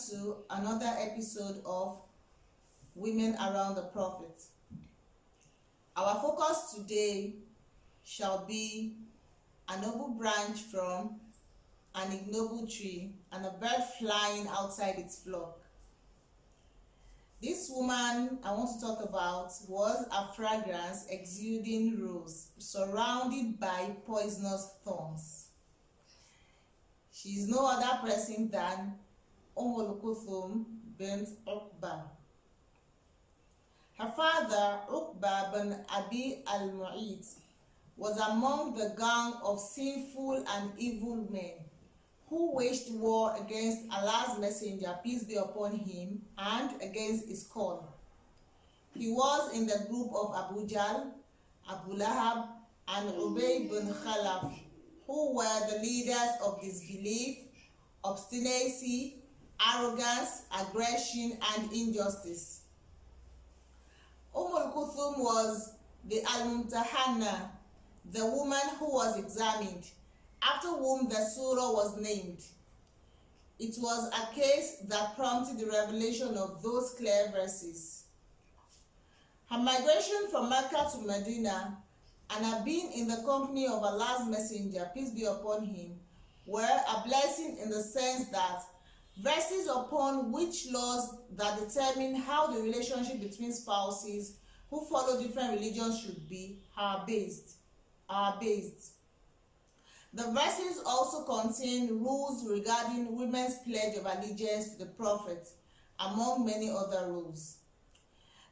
to another episode of Women Around the Prophet. Our focus today shall be a noble branch from an ignoble tree and a bird flying outside its flock. This woman I want to talk about was a fragrance exuding rose surrounded by poisonous thorns. She is no other person than OLUSANYA bint Uqba. Her father, Uqba bin Abi al-Mu'ayt, was among the gang of sinful and evil men who waged war against Allah's Messenger, peace be upon him, and against his call. He was in the group of Abu Jahl, Abu Lahab, and Ubay bin Khalaf, who were the leaders of disbelief, obstinacy, arrogance, aggression, and injustice. Was the Al-Mumtahana, the woman who was examined, after whom the surah was named. It was a case that prompted the revelation of those clear verses. Her migration from Mecca to Medina and her being in the company of Allah's Messenger, peace be upon him, were a blessing in the sense that verses upon which laws that determine how the relationship between spouses who follow different religions should be are based. The verses also contain rules regarding women's pledge of allegiance to the Prophet, among many other rules.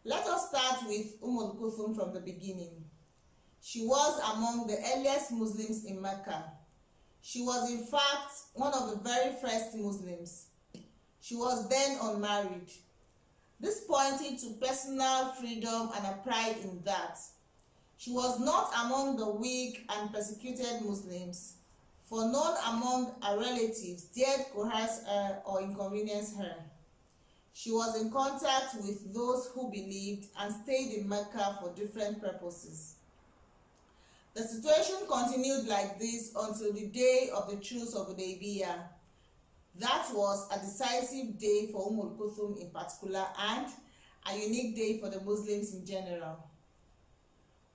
Let us start with from the beginning. She was among the earliest Muslims in Mecca. She was in fact one of the very first Muslims. She was then unmarried. This pointed to personal freedom and a pride in that. She was not among the weak and persecuted Muslims, for none among her relatives dared coerce her or inconvenience her. She was in contact with those who believed and stayed in Mecca for different purposes. The situation continued like this until the day of the Truce of Hudaybiyah. That was a decisive day for Kulthum in particular and a unique day for the Muslims in general.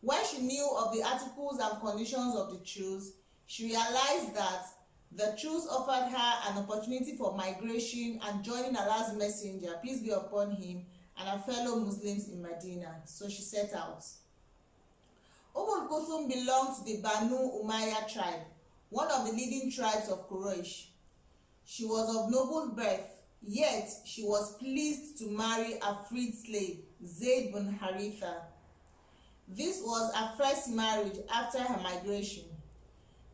When she knew of the articles and conditions of the truce, she realized that the truce offered her an opportunity for migration and joining Allah's Messenger, peace be upon him, and her fellow Muslims in Medina. So she set out. Kulthum belonged to the Banu Umayyah tribe, one of the leading tribes of Quraysh. She was of noble birth, yet she was pleased to marry a freed slave, Zayd bin Haritha. This was her first marriage after her migration.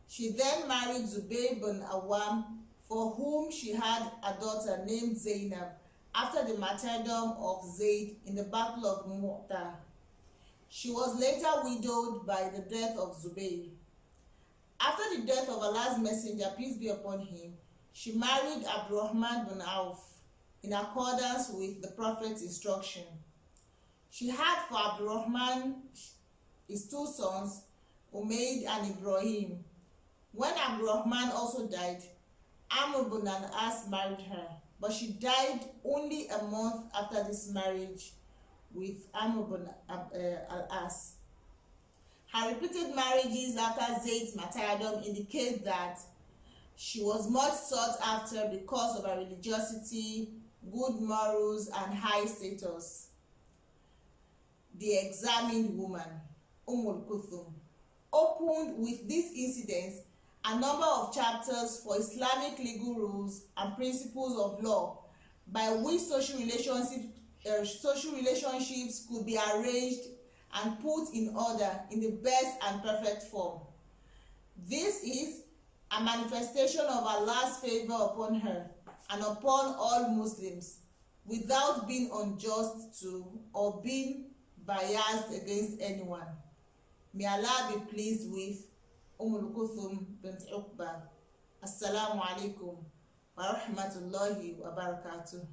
She then married Zubayr bin Awam, for whom she had a daughter named Zainab after the martyrdom of Zayd in the Battle of Mu'tah. She was later widowed by the death of Zubayr. After the death of Allah's Messenger, peace be upon him, she married Abdurrahman bin Auf in accordance with the Prophet's instruction. She had for Abdurrahman his two sons, Umayd and Ibrahim. When Abdurrahman also died, Amr bin al-As married her, but she died only a month after this marriage with Amr bin al-As. Her repeated marriages after Zayd's martyrdom indicate that she was much sought after because of her religiosity, good morals, and high status. The examined woman, Kulthum, opened with these incidents a number of chapters for Islamic legal rules and principles of law by which social relationships could be arranged and put in order in the best and perfect form. This is a manifestation of Allah's favor upon her and upon all Muslims, without being unjust to or being biased against anyone. May Allah be pleased with Kulthum bint Uqba. Assalamu alaikum wa rahmatullahi wa barakatuh.